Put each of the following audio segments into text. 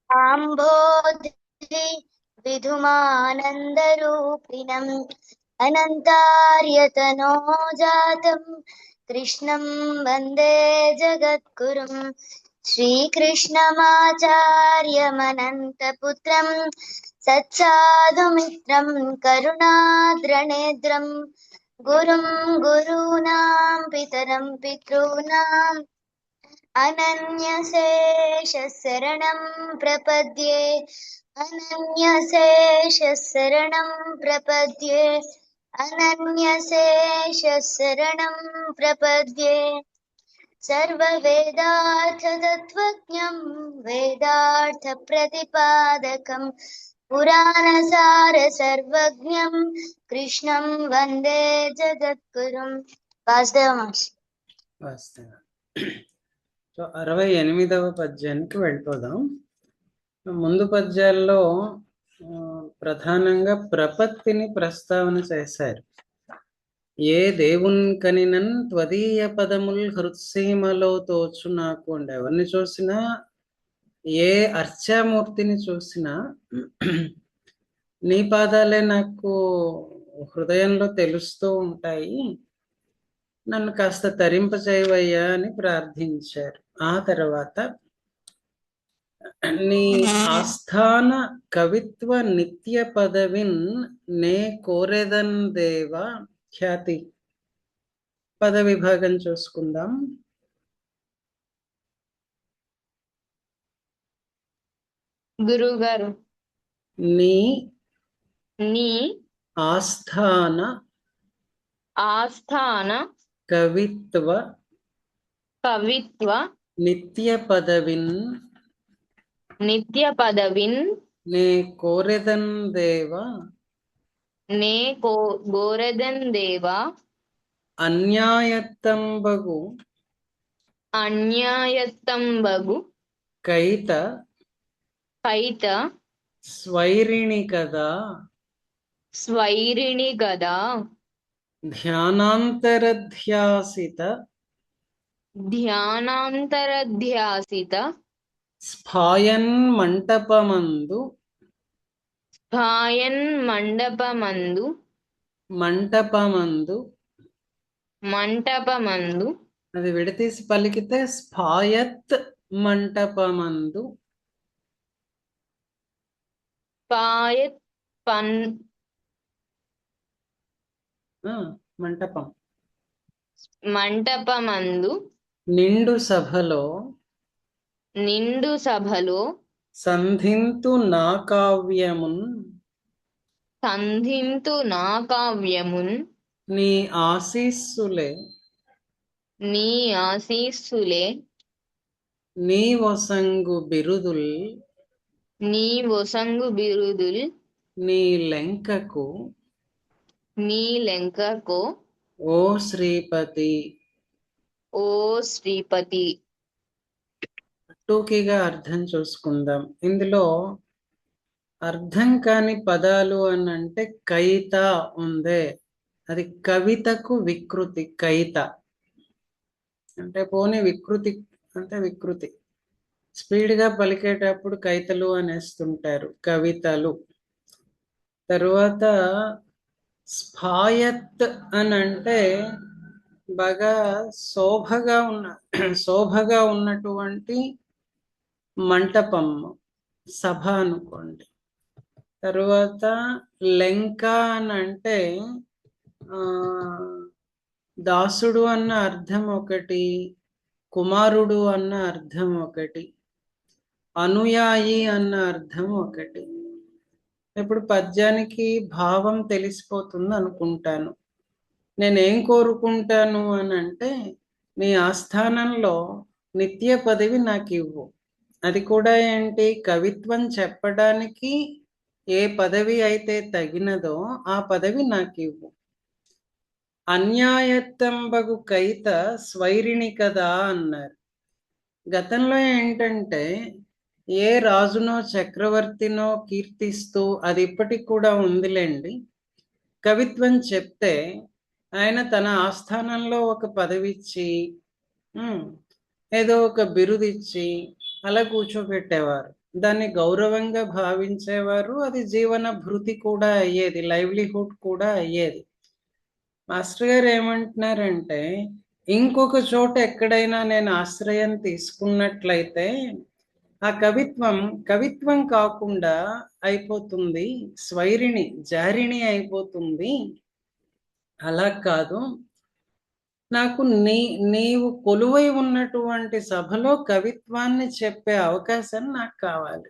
आम्भोधि विधुमानन्दरूपिणम् अनन्तार्यतनो जातं कृष्णं वन्दे जगद्गुरुम् श्रीकृष्णमाचार्यमनन्तपुत्रं सत्साधुमित्रं करुणाद्रनेत्रं गुरुं गुरूणां पितरं पितॄणाम् अनन्यशेषशरणं प्रपद्ये अनन्यशेषशरणं प्रपद्ये अनन्यशेषशरणं प्रपद्ये सर्ववेदार्थतत्त्वज्ञं वेदार्थप्रतिपादकं पुराणसार सर्वज्ञं कृष्णं वन्दे जगद्गुरुं वासुदेवमांसि వాస్తవం. సో 68వ పద్యానికి వెళ్ళిపోదాం. ముందు పద్యాల్లో ప్రధానంగా ప్రపత్తిని ప్రస్తావన చేశారు. ఏ దేవున్ కనినన్ త్వదీయ పదముల్ హృత్సీమలో తోచు నాకు అండి. ఎవరిని చూసినా, ఏ అర్చామూర్తిని చూసినా నీ పాదాలే నాకు హృదయంలో తెలుస్తూ ఉంటాయి, నన్ను కాస్త తరింపచేయవయ్యా అని ప్రార్థించారు. ఆ తర్వాత నీ ఆస్థాన కవిత్వ నిత్య పదవిన్ నే కోరెదన్ దేవ ఖ్యాతి. పద విభాగం చూసుకుందాం. గురుగారు, నీ నీ ఆస్థాన ఆస్థాన కవిత్వ కవిత్వ నిత్య పదవిన్ నిత్య పదవిన్ నే కోరెదన్ దేవ నే గోరెదన్ దేవ అన్యాయత్తంబగు అన్యాయత్తంబగు కైత కైత స్వైరిణి కదా స్వైరిణి గదా ధ్యానాంతరధ్యాసిత ధ్యానాంతరధ్యాసిత స్ఫాయన్ మంటపమందు స్ఫాయన్ మండపమందు మంటపమందు మంటపమందు అది విడతీసి పలికితే స్ఫాయత్ మంటపమందు స్ఫాయత్ మంటపం మంటపమందు నిండు సభలో నిండు సభలో సంధింతు నా కావ్యమున్ సంధింతు నా కావ్యమున్ నీ ఆశీస్సులే నీ ఆశీస్సులే నీ వసంగు బిరుదుల్ నీ వసంగు బిరుదుల్ నీ లెంకకు నీ లెంకకు ఓ శ్రీపతి. ఓ శ్రీపతి. టూకీగా అర్థం చూసుకుందాం. ఇందులో అర్థం కాని పదాలు అని అంటే కైత ఉందే, అది కవితకు వికృతి. కైత అంటే పోనీ వికృతి అంటే వికృతి, స్పీడ్గా పలికేటప్పుడు కైతలు అనేస్తుంటారు, కవితలు. తరువాత స్ఫాయత్ అని అంటే బాగా శోభగా ఉన్నటువంటి మంటపం, సభ అనుకోండి. తరువాత లెంక అని అంటే దాసుడు అన్న అర్థం ఒకటి, కుమారుడు అన్న అర్థం ఒకటి, అనుయాయి అన్న అర్థం ఒకటి. ఇప్పుడు పద్యానికి భావం తెలిసిపోతుంది అనుకుంటాను. నేనేం కోరుకుంటాను అని అంటే, నీ ఆస్థానంలో నిత్య పదవి నాకు ఇవ్వు. అది కూడా ఏంటి, కవిత్వం చెప్పడానికి ఏ పదవి అయితే తగినదో ఆ పదవి నాకు ఇవ్వు. అన్యాయత్తంబగు కైత స్వైరిణి కదా అన్నారు. గతంలో ఏంటంటే ఏ రాజునో చక్రవర్తినో కీర్తిస్తూ, అది ఇప్పటికి కూడా ఉందిలేండి, కవిత్వం చెప్తే ఆయన తన ఆస్థానంలో ఒక పదవి ఇచ్చి, ఏదో ఒక బిరుదిచ్చి అలా కూర్చోబెట్టేవారు. దాన్ని గౌరవంగా భావించేవారు. అది జీవన భృతి కూడా అయ్యేది, లైవ్లీహుడ్ కూడా అయ్యేది. మాస్టర్ గారు ఏమంటున్నారంటే, ఇంకొక చోట ఎక్కడైనా నేను ఆశ్రయం తీసుకున్నట్లయితే ఆ కవిత్వం కవిత్వం కాకుండా అయిపోతుంది, స్వైరిణి జారిణి అయిపోతుంది. అలా కాదు, నాకు నీవు కొలువై ఉన్నటువంటి సభలో కవిత్వాన్ని చెప్పే అవకాశం నాకు కావాలి.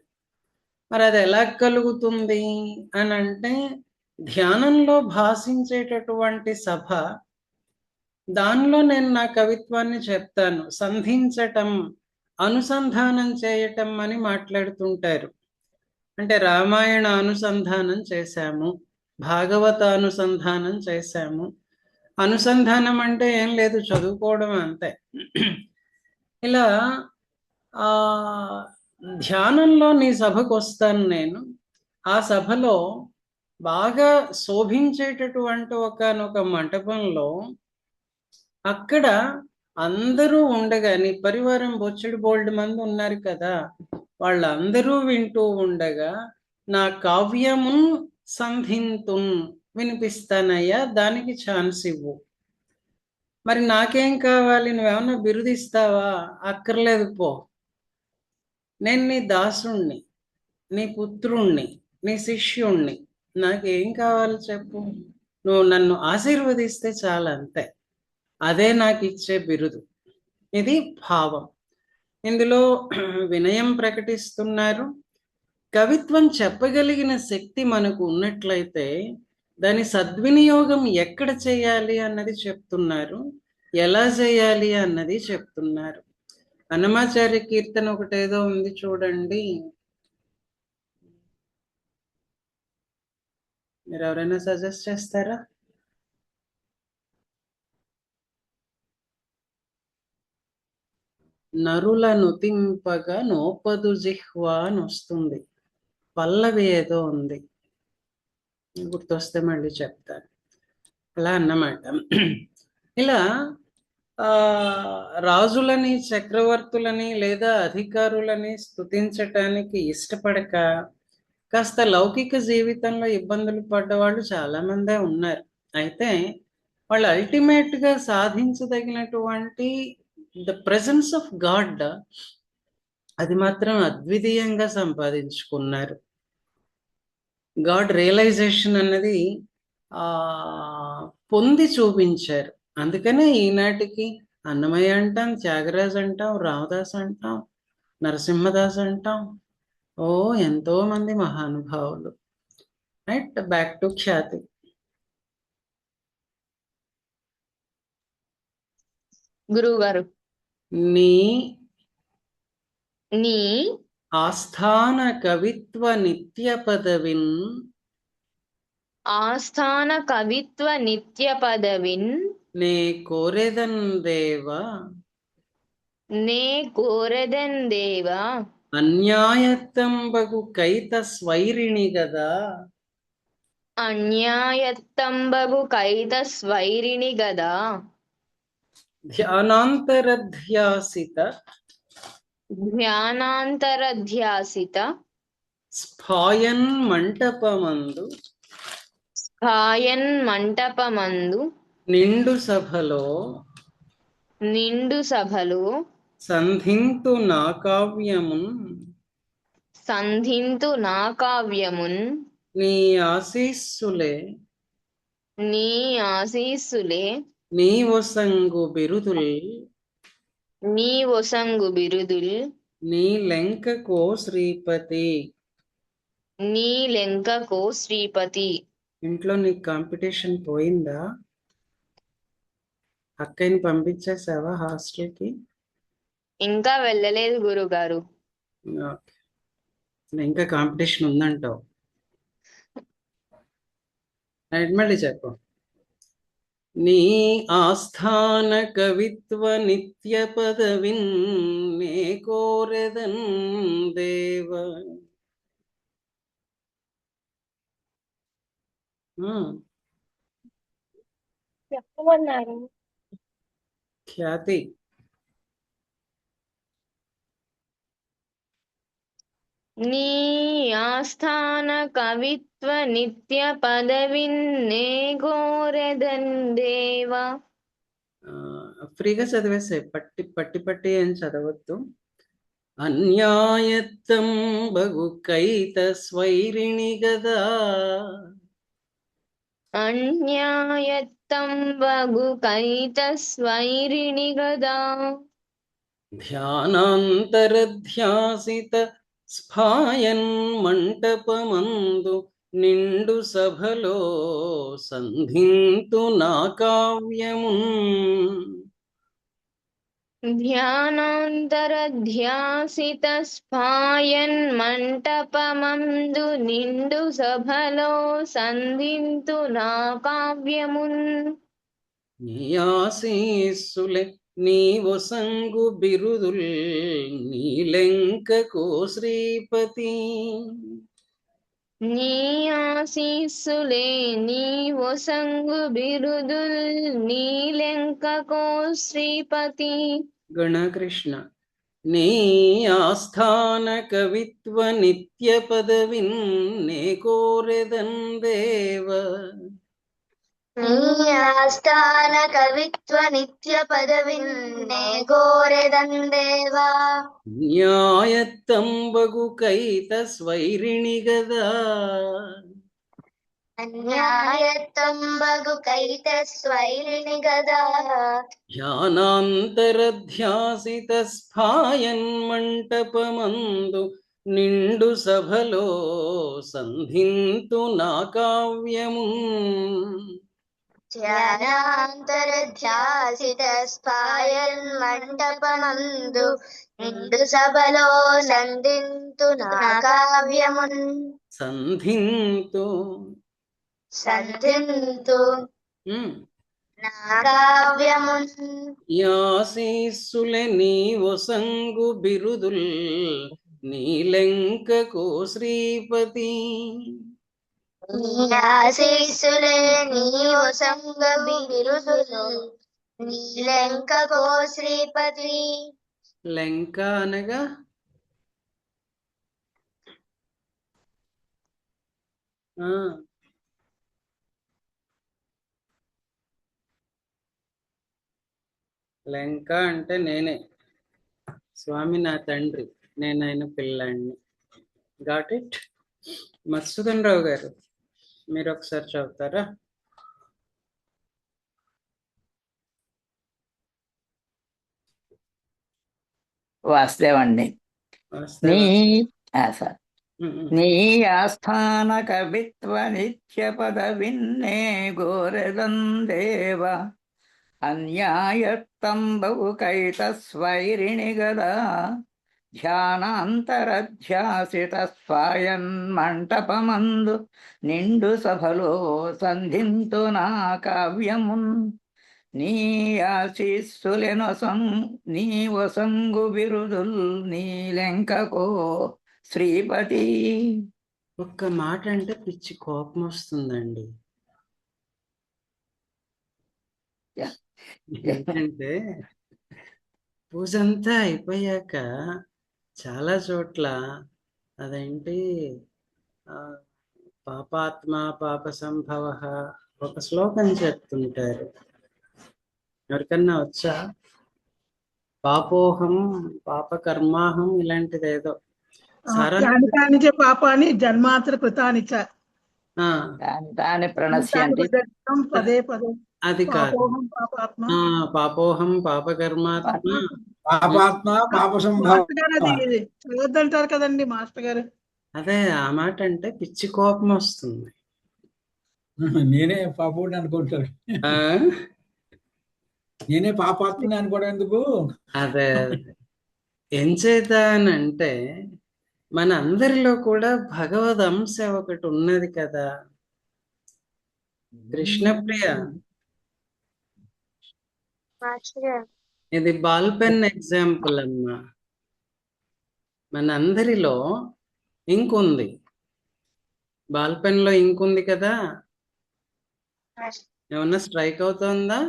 మరి అది ఎలా కలుగుతుంది అని అంటే, ధ్యానంలో భాషించేటటువంటి సభ, దానిలో నేను నా కవిత్వాన్ని చెప్తాను. సంధించటం, అనుసంధానం చేయటం అని మాట్లాడుతుంటారు. అంటే రామాయణ అనుసంధానం చేశాము, భాగవత అనుసంధానం చేశాము. అనుసంధానం అంటే ఏం లేదు, చదువుకోవడం అంతే. ఇలా ఆ ధ్యానంలో నీ సభకు వస్తాను నేను. ఆ సభలో బాగా శోభించేటటువంటి ఒకనొక మంటపంలో, అక్కడ అందరూ ఉండగా, నీ పరివారం బొచ్చెడు బోల్డ్ మంది ఉన్నారు కదా, వాళ్ళందరూ వింటూ ఉండగా నా కావ్యమున్ సంధింతున్ వినిపిస్తానయ్యా, దానికి ఛాన్స్ ఇవ్వు. మరి నాకేం కావాలి, నువ్వేమన్నా బిరుదిస్తావా? అక్కర్లేదు పో. నేను నీ దాసుణ్ణి, నీ పుత్రుణ్ణి, నీ శిష్యుణ్ణి. నాకేం కావాలి చెప్పు, నువ్వు నన్ను ఆశీర్వదిస్తే చాలు, అంతే. అదే నాకు ఇచ్చే బిరుదు. ఇది భావం. ఇందులో వినయం ప్రకటిస్తున్నారు. కవిత్వం చెప్పగలిగిన శక్తి మనకు ఉన్నట్లయితే దాని సద్వినియోగం ఎక్కడ చేయాలి అన్నది చెప్తున్నారు, ఎలా చేయాలి అన్నది చెప్తున్నారు. అన్నమాచార్య కీర్తన ఒకటేదో ఉంది చూడండి, మీరు ఎవరైనా సజెస్ట్ చేస్తారా? నరులను తింపగా నోపదు జిహ్వా అని వస్తుంది, పల్లవి ఏదో ఉంది, గుర్తొస్తే మళ్ళీ చెప్తాను. అలా అన్నమాట. ఇలా రాజులని, చక్రవర్తులని లేదా అధికారులని స్తుతించటానికి ఇష్టపడక కాస్త లౌకిక జీవితంలో ఇబ్బందులు పడ్డవాళ్ళు చాలా మందే ఉన్నారు. అయితే వాళ్ళు అల్టిమేట్ గా సాధించదగినటువంటి ద ప్రెజెన్స్ ఆఫ్ గాడ్, అది మాత్రం అద్వితీయంగా సంపాదించుకున్నారు. గాడ్ రియలైజేషన్ అన్నది పొంది చూపించారు. అందుకనే ఈనాటికి అన్నమయ్య అంటాం, త్యాగరాజ్ అంటాం, రామదాస్ అంటాం, నరసింహదాస్ అంటాం. ఓ ఎంతో మంది మహానుభావులు. రైట్, బ్యాక్ టు ఖ్యాతి. గురువు గారు, నీ నీ ఆస్థాన కవిత్వ నిత్య పదవిన్ ఆస్థాన కవిత్వ నిత్య పదవిన్ నే కోరెదన్ దేవ నే కోరెదన్ దేవా అన్యాయత్తంబగు కైత స్వైరిణి గదా అన్యాయత్తంబగు కైత స్వైరిణి గదా ధ్యానాంతరధ్యాసిత ధ్యానాంతరధ్యాసిత స్ఫాయన్ మంటపమందు కాయన్ మంటపమందు నిండు సభలో నిండు సభలో సంధింతు నా కావ్యమున్ సంధింతు నా కావ్యమున్ నీ ఆశీస్సులే నీ ఆశీస్సులే నీ వసంగు బిరుదుల్ నీ ఒసంగు బిరుదుల్ నీ లెంకకో శ్రీపతి. నీ లెంకకో శ్రీపతి. ఇంట్లో నీకు కాంపిటీషన్ పోయిందా? అక్కని పంపించేసావా హాస్టల్కి? ఇంకా వెళ్ళలేదు గురుగారు. ఓకే, ఇంకా కాంపిటీషన్ ఉందంటావు. మళ్ళీ చెప్పు. నీ ఆస్థాన కవిత్వ నిత్య పదవిన్ నే కోరెదన్ దేవ. చెప్పమన్నారు ఖ్యాతి. నీ ఆస్థాన కవిత్వ నిత్య పదవిన్నే కోరెదన్ దేవా. ఫ్రీగా చదివేసే, పట్టి పట్టి పట్టి ఏం చదవద్దు. అన్యాయత్తం బగు కైత స్వైరిణి గదా, అన్యాయత్తంబగు కైతస్వైరిణి గదా, ధ్యానాంతరధ్యాసిత స్ఫాయన్ మంటపమందు నిండు సభలో సంధింతు నా కావ్యమున్. ధ్యానాంతరధ్యాసిత స్ఫాయన్ మంటపమందు నిండు సభలో సంధింతు నా కావ్యమున్. నీ ఆశీస్సులే నీ వసంగు బిరుదుల్ నీలెంకకు శ్రీపతి. నీ ఆశీస్సులే నీ వసంగు బిరుదుల్ నీలెంకకో శ్రీపతి. గణకృష్ణ. నీ ఆస్థాన కవిత్వ నిత్య పదవిన్ నే కోరెదన్ దేవ. నీ ఆస్థాన కవిత్వ నిత్య పదవిన్నే కోరెదన్ దేవా. న్యాయత్తంబగు కైత స్వైరిణి గదా, అన్యాయత్తంబగు కైత స్వైరిణి గదా, ధ్యానాంతరధ్యాసిత స్ఫాయన్ మంటపమందు నిండు సభలో సంధింతు నా కావ్యమున్. ధ్యానాంతరధ్యాసిత స్పాయన్ మంటపమందు నిండు సభలో సంధింతు నా కావ్యమున్. సంధింతు సంధింతు నా కావ్యమున్. యాశీస్సులే నీ వసంగు బిరుదుల్ నీలెంకకు శ్రీపతి. నీ ఆశీస్సులే నీ వసంగ బిరుదులు నీలెంకకో శ్రీపతి. లెంక అనగా లంక అంటే నేనే, స్వామి నా తండ్రి, నేను ఆయన పిల్లాడిని. Got it? మధుసూదన్ రావు గారు, మీరు ఒకసారి చదువుతారా? వాస్తవండి. నీ సార్ నీ ఆస్థాన కవిత్వ నిత్య పదవిన్నే గోరెదన్ దేవ. అన్యాయత్తంబగు కైత స్వైరిణి గదా, ధ్యానాంతరధ్యాసిత స్వాయన్ మంటపమందు నిండు సభలో సంధింతు నా కావ్యమున్. నీ ఆశీస్సులెనొసం నీ వసంగు బిరుదుల్ నీలెంకకో శ్రీపతి. ఒక్క మాట అంటే పిచ్చి కోపం వస్తుందండి. ఏంటంటే పూజ అంతా అయిపోయాక చాలా చోట్ల అదేంటి పాపాత్మ పాప సంభవ ఒక శ్లోకం చెప్తుంటారు. ఎవరికన్నా వచ్చా? పాపోహం పాపకర్మాహం ఇలాంటిది ఏదో పాపాని జన్మాంతర కృతానిచ దాని ప్రణశ్యంతి పదే పదే. అది కాదు. పాపోహం పాపకర్మాత్మ పాపాత్మ పాప సంభవ చదవద్దంటారు కదండి మాస్టర్ గారు. అదే ఆ మాట అంటే పిచ్చి కోపం వస్తుంది. నేనే పాపుడిని అనుకుంటారు, నేనే పాపాత్మని అనుకోవడం ఎందుకు? అదే ఏం చేద్దానంటే మన అందరిలో కూడా భగవద్ అంశ ఒకటి ఉన్నది కదా. కృష్ణప్రియ, ఇది బాల్ పెన్ ఎగ్జాంపుల్ అమ్మా. మన అందరిలో ఇంక్ ఉంది, బాల్ పెన్ లో ఇంక్ ఉంది కదా. ఏమన్నా స్ట్రైక్ అవుతుందా?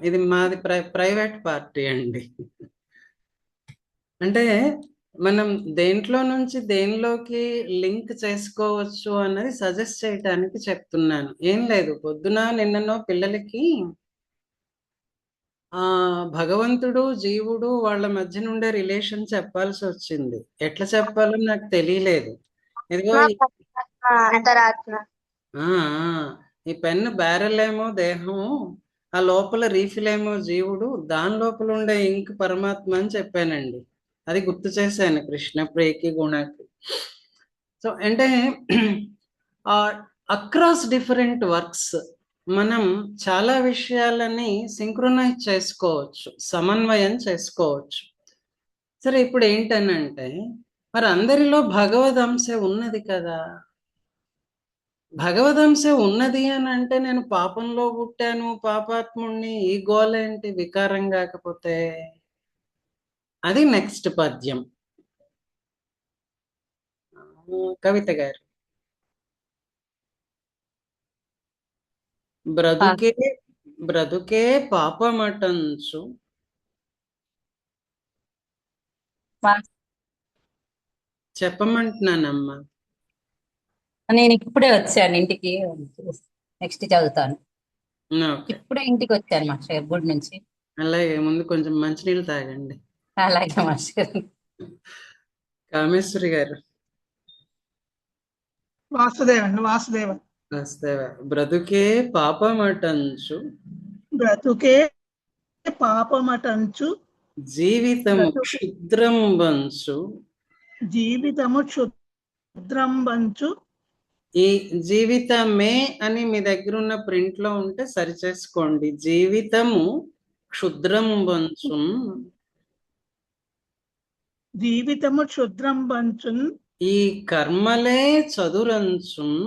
ఇది మాది ప్రైవేట్ పార్టీ అండి. అంటే మనం దేంట్లో నుంచి దేనిలోకి లింక్ చేసుకోవచ్చు అన్నది సజెస్ట్ చేయటానికి చెప్తున్నాను. ఏం లేదు, పొద్దున నిన్ననో పిల్లలకి భగవంతుడు, జీవుడు వాళ్ళ మధ్య నుండే రిలేషన్ చెప్పాల్సి వచ్చింది. ఎట్లా చెప్పాలో నాకు తెలియలేదు. ఇదిగో అంతరాత్మ ఆ! ఈ పెన్ను బ్యారెల్ ఏమో దేహము, ఆ లోపల రీఫిల్ ఏమో జీవుడు, దాని లోపల ఉండే ఇంక్ పరమాత్మ అని చెప్పానండి. అది గుర్తు చేశాను కృష్ణ ప్రియకి గుణకి. సో అంటే అక్రాస్ డిఫరెంట్ వర్క్స్ మనం చాలా విషయాలని సింక్రొనైజ్ చేసుకోవచ్చు, సమన్వయం చేసుకోవచ్చు. సరే, ఇప్పుడు ఏంటనంటే మరి అందరిలో భగవదంశ ఉన్నది కదా. భగవదంశ ఉన్నది అని అంటే నేను పాపంలో పుట్టాను, పాపాత్ముణ్ణి, ఈ గోలేంటి వికారం కాకపోతే? అది నెక్స్ట్ పద్యం. కవిత గారు. బ్రతుకే పాపమటంచు చెప్పమంటున్నానమ్మా. నేను ఇప్పుడే వచ్చాను ఇంటికి. నెక్స్ట్ చదువుతాను. ఓకే, ఇప్పుడే ఇంటికి వచ్చాను మాస్టర్ గుడి నుంచి. అలాగే ముందు కొంచెం మంచినీళ్ళు తాగండి. అలాగే మాస్టర్. కామేశ్వరి గారు. వాసుదేవండి, వాసుదేవ. బ్రతుకే పాపమటంచు బ్రతుకే పాపమటంచు జీవితము క్షుద్రం వంచు. జీవితము క్షుద్రం వంచు. ఈ జీవితమే అని మీ దగ్గర ఉన్న ప్రింట్ లో ఉంటే సరి చేసుకోండి. జీవితము క్షుద్రం వంచు. జీవితము క్షుద్రం వంచున్. ఈ కర్మలే చదురంచున్.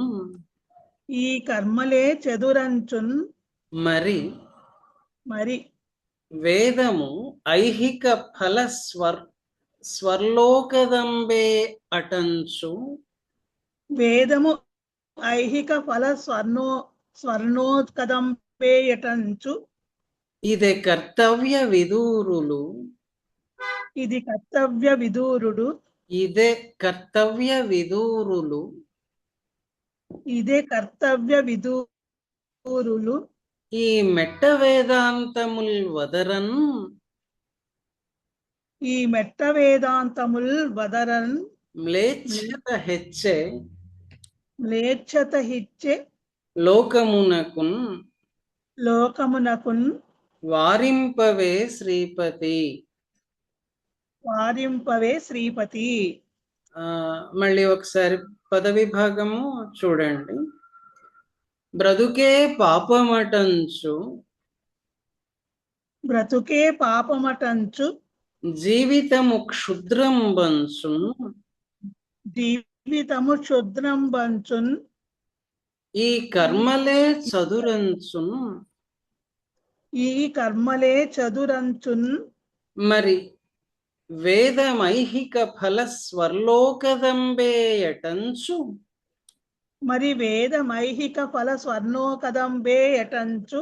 ఈ కర్మలే చదురంచున్. మరి వేదము ఐహిక ఫల స్వర్లోకదంబే అటంచు. వేదము ఐహిక ఫల స్వర్ణోత్కదంబే అటంచు. ఇదే కర్తవ్య విదూరులు. ఇది కర్తవ్య విదూరుడు. ఇదే కర్తవ్య విదూరులు. ఇదే కర్తవ్య విదూరులు. ఈ మెట్ట వేదాంతముల్ వదరన్. ఈ మెట్ట వేదాంతముల్ వదరన్. మ్లేచ్ఛత హెచ్చే. మ్లేచ్ఛత హిచ్చే. లోకమునకున్. వారింపవే శ్రీపతి. వారింపవే శ్రీపతి. మళ్ళీ ఒకసారి పదవి భాగము చూడండి. బ్రతుకే పాపమటంచు. బ్రతుకే పాపమటంచు. జీవితము క్షుద్రం వంచున్. జీవితము క్షుద్రం వంచున్. ఈ కర్మలే చదురంచున్. ఈ కర్మలే చదురంచున్. మరి వేదమైహిక ఫల స్వర్లోకదంబే అటంచు. మరి వేదమైహిక ఫల స్వర్ణోకదంబే అటంచు.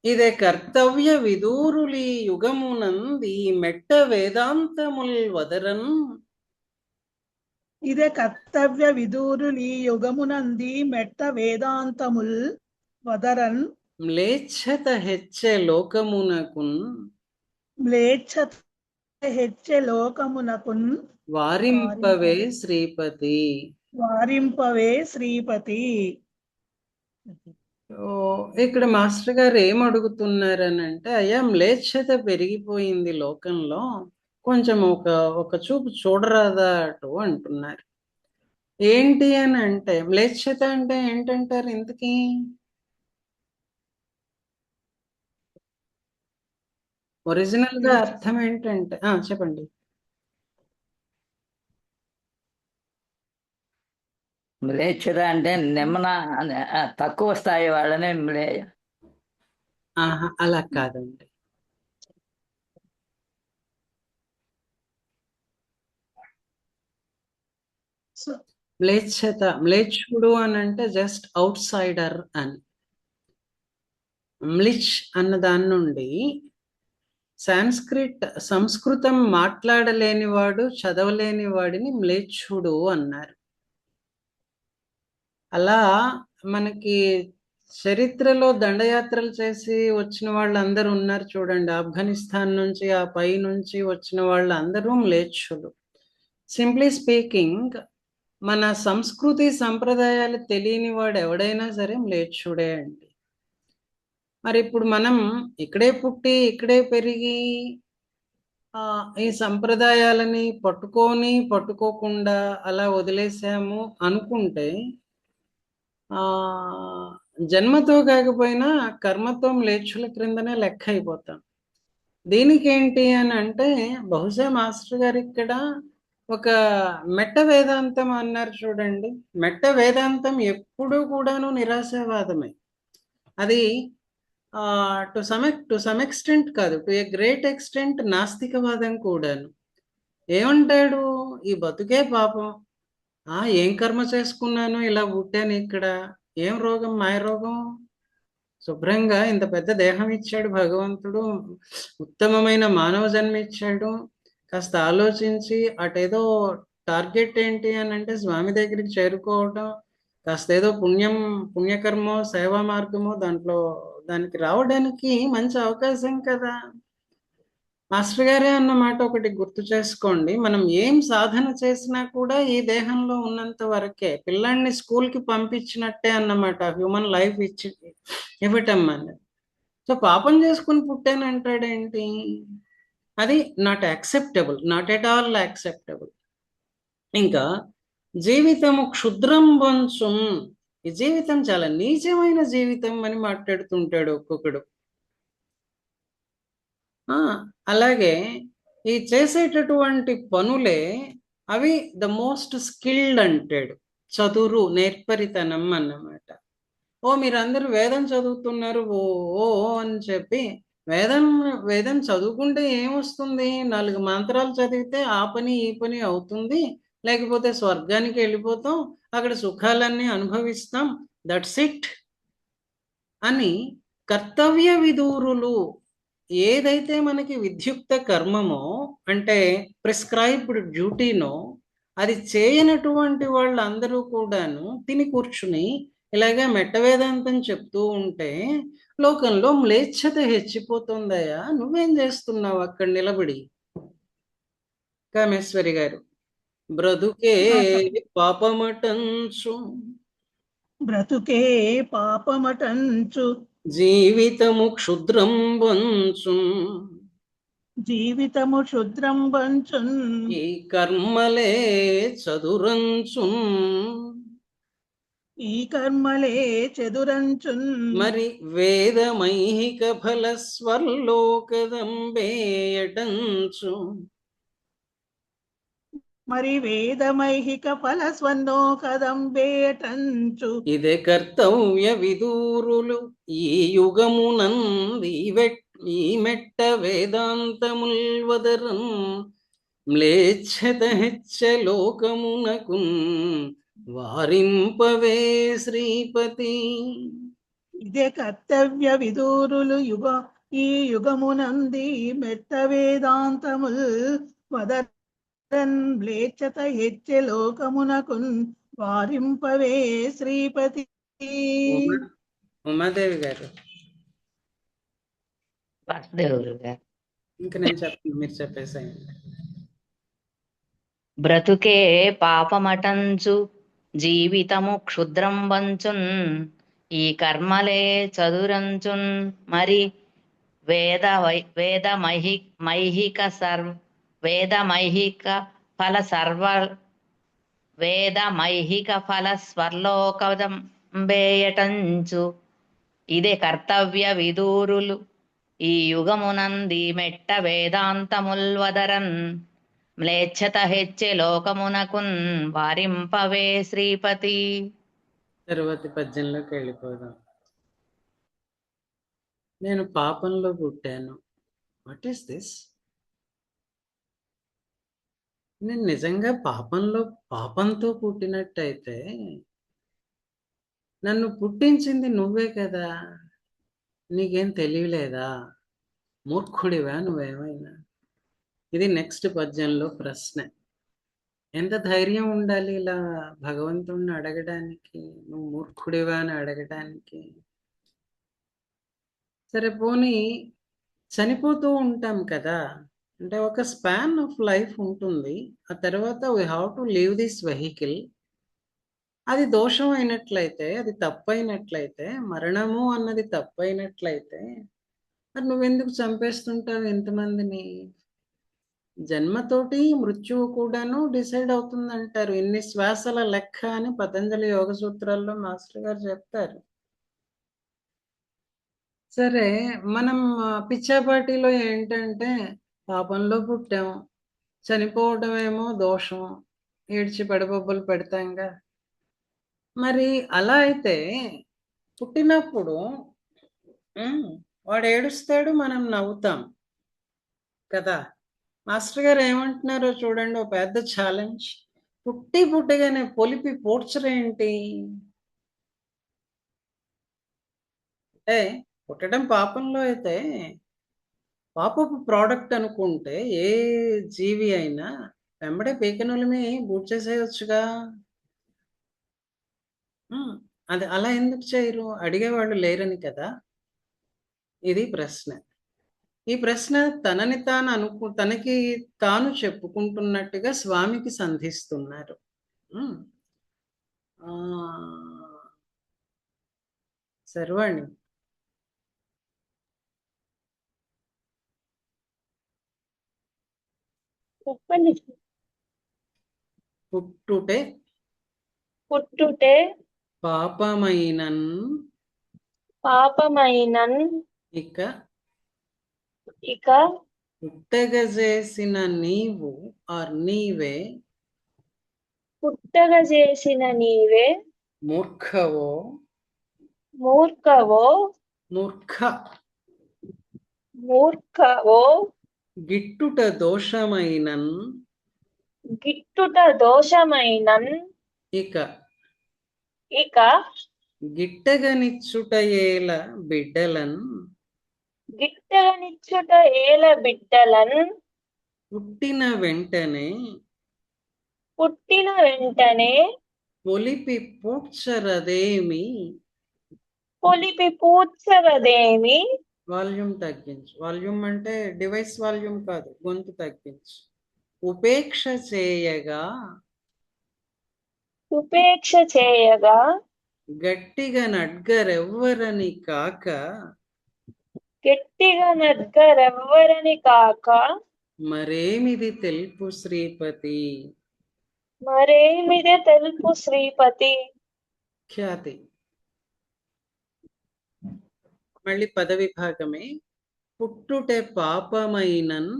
ఇదే కర్తవ్య విదూరులి యుగమునంది మెట్ట వేదాంతముల్ వదరన్. ఇదే కర్తవ్య విదూరులు ఈ యుగమునంది మెట్ట వేదాంతముల్ వదరన్. మ్లేచ్ఛత హెచ్చే లోకమునకున్. మ్లేచ్ఛత హెచ్చే లోకమునకున్. వారింపవే శ్రీపతి. వారింపవే శ్రీపతి. ఇక్కడ మాస్టర్ గారు ఏం అడుగుతున్నారని అంటే, అయ్యా మ్లేచ్ఛత పెరిగిపోయింది లోకంలో, కొంచెం ఒక చూపు చూడరాదా అటు అంటున్నారు. ఏంటి అని అంటే, మ్లేచ్ఛత అంటే ఏంటంటారు ఇంతకీ? ఒరిజినల్ గా అర్థం ఏంటంటే చెప్పండి. మ్లేచ్ఛత అంటే తక్కువ స్థాయి వాళ్ళనే అలా కాదండి. మ్లేచ్ఛుడు అని అంటే జస్ట్ అవుట్ సైడర్ అని. మ్లిచ్ అన్న దాని నుండి సంస్కృతం మాట్లాడలేనివాడు, చదవలేని వాడిని మ్లేచ్ఛుడు అన్నారు. అలా మనకి చరిత్రలో దండయాత్రలు చేసి వచ్చిన వాళ్ళందరూ ఉన్నారు చూడండి. ఆఫ్ఘనిస్తాన్ నుంచి, ఆ పై నుంచి వచ్చిన వాళ్ళందరూ మ్లేచ్ఛులు. సింప్లీ స్పీకింగ్, మన సంస్కృతి సంప్రదాయాలు తెలియని వాడు ఎవడైనా సరే మ్లేచ్ఛుడే అండి. మరి ఇప్పుడు మనం ఇక్కడే పుట్టి ఇక్కడే పెరిగి ఈ సంప్రదాయాలని పట్టుకోకుండా అలా వదిలేసాము అనుకుంటే జన్మతో కాకపోయినా కర్మతో మ్లేచ్ఛుల క్రిందనే లెక్క అయిపోతాం. దీనికి ఏంటి అని అంటే, బహుశా మాస్టర్ గారు ఇక్కడ ఒక మెట్ట వేదాంతం అన్నారు చూడండి. మెట్ట వేదాంతం ఎప్పుడూ కూడాను నిరాశావాదమే. అది టు సమ్ ఎక్స్టెంట్ కాదు, టు ఏ గ్రేట్ ఎక్స్టెంట్ నాస్తికవాదం కూడాను. ఏమంటాడు, ఈ బతుకే పాపం, ఏం కర్మ చేసుకున్నాను, ఇలా పుట్టాను ఇక్కడ, ఏం రోగం, మాయ రోగం, శుభ్రంగా ఇంత పెద్ద దేహం ఇచ్చాడు భగవంతుడు, ఉత్తమమైన మానవ జన్మ ఇచ్చాడు. కాస్త ఆలోచించి అటేదో టార్గెట్ ఏంటి అని అంటే స్వామి దగ్గరికి చేరుకోవడం, కాస్త ఏదో పుణ్యకర్మో సేవా మార్గమో దానికి రావడానికి మంచి అవకాశం కదా. మాస్టర్ గారే అన్నమాట ఒకటి గుర్తు చేసుకోండి, మనం ఏం సాధన చేసినా కూడా ఈ దేహంలో ఉన్నంత వరకే. పిల్లాడిని స్కూల్కి పంపించినట్టే అన్నమాట, హ్యూమన్ లైఫ్ ఇవ్వటం అనేది. సో పాపం చేసుకుని పుట్టానంటాడేంటి, అది not acceptable, not at all acceptable. ఇంకా జీవితము క్షుద్రం వంశం, ఈ జీవితం చాలా నీచమైన జీవితం అని మాట్లాడుతుంటాడు ఒక్కొక్కడు. అలాగే ఈ చేసేటటువంటి పనులే అవి ద మోస్ట్ స్కిల్డ్ అంటాడు, చదురు నేర్పరితనం అన్నమాట. మీరందరూ వేదం చదువుతున్నారు ఓ అని చెప్పి, వేదం చదువుకుంటే ఏమొస్తుంది, 4 మంత్రాలు చదివితే ఆ పని ఈ పని అవుతుంది, లేకపోతే స్వర్గానికి వెళ్ళిపోతాం, అక్కడ సుఖాలన్నీ అనుభవిస్తాం, దట్స్ ఇట్ అని కర్తవ్య విదూరులు, ఏదైతే మనకి విద్యుక్త కర్మమో అంటే ప్రిస్క్రైబ్డ్ డ్యూటీనో అది చేయనటువంటి వాళ్ళందరూ కూడాను తిని కూర్చుని ఇలాగే మెట్ట వేదాంతం చెప్తూ ఉంటే లోకంలో మ్లేచ్ఛత హెచ్చిపోతుందయా, నువ్వేం చేస్తున్నావు అక్కడ నిలబడి. కామేశ్వరి గారు, బ్రతుకే పాపమటంచు, బ్రతుకే పాపమటంచు, జీవితము క్షుద్రం వంచు, జీవితము క్షుద్రం వంచున్, ఈ కర్మలే చదురంచున్, ఈ కర్మలే చెదురంచున్, మరి వేదమైహిక ఫల స్వర్లోకదంబేయటంచు, మరి వేదమైహిక ఫల స్వర్లోకదంబేయటంచు, ఇదే కర్తవ్య విదూరులు ఈ యుగమునంది ఈ మెట్ట వేదాంతముల్వదరం, మ్లేచ్ఛత హెచ్చ లోకమునకున్ వారింపవే శ్రీపతి. ఇదే కర్తవ్య విదూరులు ఈ యుగమునంది మెట్ట వేదాంతముల్ వదరన్, మ్లేచ్ఛత హెచ్చే లోకమునకున్ వారింపవే శ్రీపతి. ఉమాదేవి గారు, వాసుదేవులు గారు, ఇంకా నేను చెప్పను, మీరు చెప్పేసేయండి. బ్రతుకే పాపమటంచు, జీవితము క్షుద్రం వంచున్, ఈ కర్మలే చదురంచున్, మరి వేదమైహిక ఫల స్వర్లోకదంబేయటంచు, ఇదే కర్తవ్య విదూరులు ఈ యుగమునంది మెట్ట వేదాంతముల్వదరన్, మ్లేచ్ఛత హెచ్చే లోకమునకున్ వారింపవే శ్రీపతి. తరువాతి పద్యంలోకి వెళ్ళిపోదాం. నేను పాపంలో పుట్టాను, వాట్ ఈస్ దిస్? నేను నిజంగా పాపంతో పుట్టినట్టయితే నన్ను పుట్టించింది నువ్వే కదా, నీకేం తెలియలేదా? మూర్ఖుడివా నువ్వేమైనా? ఇది నెక్స్ట్ పద్యంలో ప్రశ్న. ఎంత ధైర్యం ఉండాలి ఇలా భగవంతుణ్ణి అడగడానికి, నువ్వు మూర్ఖుడివా అని అడగడానికి. సరే పోనీ చనిపోతూ ఉంటాం కదా, అంటే ఒక స్పాన్ ఆఫ్ లైఫ్ ఉంటుంది. ఆ తర్వాత we have to leave this vehicle. అది దోషం అయినట్లయితే, అది తప్పైనట్లయితే, మరణము అన్నది తప్పైనట్లయితే, మరి నువ్వెందుకు చంపేస్తుంటావు ఎంతమందిని? జన్మతోటి మృత్యువు కూడాను డిసైడ్ అవుతుందంటారు. ఇన్ని శ్వాసల లెక్క అని పతంజలి యోగ సూత్రాల్లో మాస్టర్ గారు చెప్తారు. సరే, మనం పిచ్చాపాటిలో ఏంటంటే పాపంలో పుట్టాం, చనిపోవడం ఏమో దోషం, ఏడ్చి పడబొబ్బలు పెడతాంగా. మరి అలా అయితే పుట్టినప్పుడు వాడు ఏడుస్తాడు, మనం నవ్వుతాం కదా. మాస్టర్ గారు ఏమంటున్నారో చూడండి, ఒక పెద్ద ఛాలెంజ్. పుట్టిగానే పొలిపి పోడ్చరేంటి అంటే, పుట్టడం పాపంలో అయితే పాపపు ప్రోడక్ట్ అనుకుంటే ఏ జీవి అయినా వెంబడే పీకనులమి బూట్ చేసేయచ్చుగా. అది అలా ఎందుకు చేయరు? అడిగేవాళ్ళు లేరని కదా. ఇది ప్రశ్న. ఈ ప్రశ్న తనకి తాను చెప్పుకుంటున్నట్టుగా స్వామికి సంధిస్తున్నారు. సర్వాణి, చెప్పండి. పుట్టుటే పుట్టుటే పాపమైనన్ పాపమైనన్ ఇక ఇక పుట్టగజేసిన నీవు ఆర్ నీవే పుట్టగజేసిన నీవే మూర్ఖవో మూర్ఖవో మూర్ఖవో గిట్టుట దోషమైనన్ గిట్టుట దోషమైనన్ ఇక ఇక గిట్టగనిచ్చుట ఏల బిడ్డలన్ గిట్టగనిచ్చుట ఏల బిడ్డలన్ పుట్టిన వెంటనే పొలిపి పూడ్చరదేమి. పొలిపి పూడ్చరదేమి. వాల్యూమ్ తగ్గించు. వాల్యూమ్ అంటే డివైస్ వాల్యూమ్ కాదు, గొంతు తగ్గించు. ఉపేక్ష చేయగా గట్టిగా నడ్గరెవ్వరని కాక మరేమిది తెలుపు శ్రీపతి. ఖ్యాతి. మళ్ళీ పదవిభాగమే. పుట్టుటే పాపమైనన్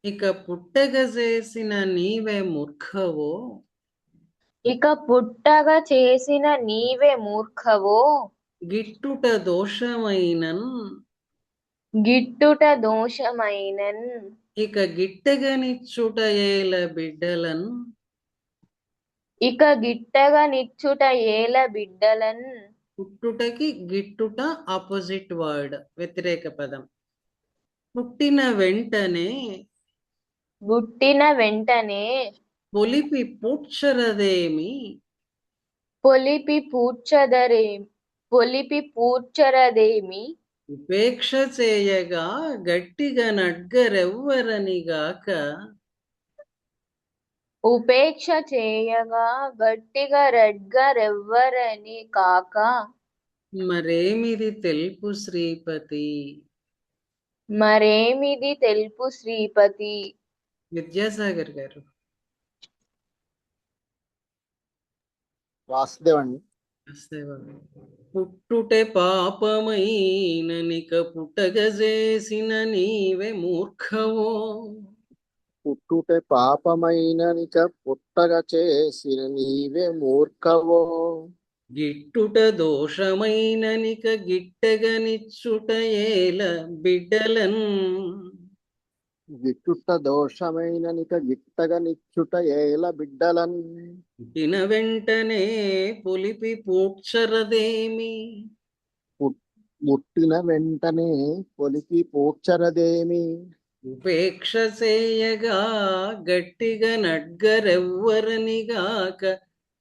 ఇక పుట్టగజేసిన నీవే మూర్ఖవో గిట్టుట దోషమైనన్ ఇక గిట్టగనిచ్చుట ఏల బిడ్డలన్ పుట్టుటకి గిట్టుట ఆపోజిట్ వర్డ్, వ్యతిరేక పదం. పుట్టిన వెంటనే పొలిపి పూడ్చరదేమి. ఉపేక్ష చేయగా గట్టిగా నడ్గరెవ్వరని గాక మరేమిది తెలుపు శ్రీపతి. విద్యాసాగర్ గారు. వాసుదేవండి. పుట్టుటే పాపమైననిక పుట్టగజేసిన నీవే మూర్ఖవో పుట్టుటే పాపమైననిక పుట్టగ చేసిన నీవే మూర్ఖవో గిట్టుట దోషమైననిక గిట్టగనిచ్చుట ఏల బిడ్డలన్ గిట్టుట దోషమైననిక గిట్టగా నిచ్చుట ఏల బిడ్డలన్ పుట్టిన వెంటనే పులిపి పూడ్చరదేమి ముట్టిన వెంటనే పొలికి పూడ్చరదేమి ఉపేక్ష చేయగా గట్టిగా నడ్గరెవ్వరనిగాక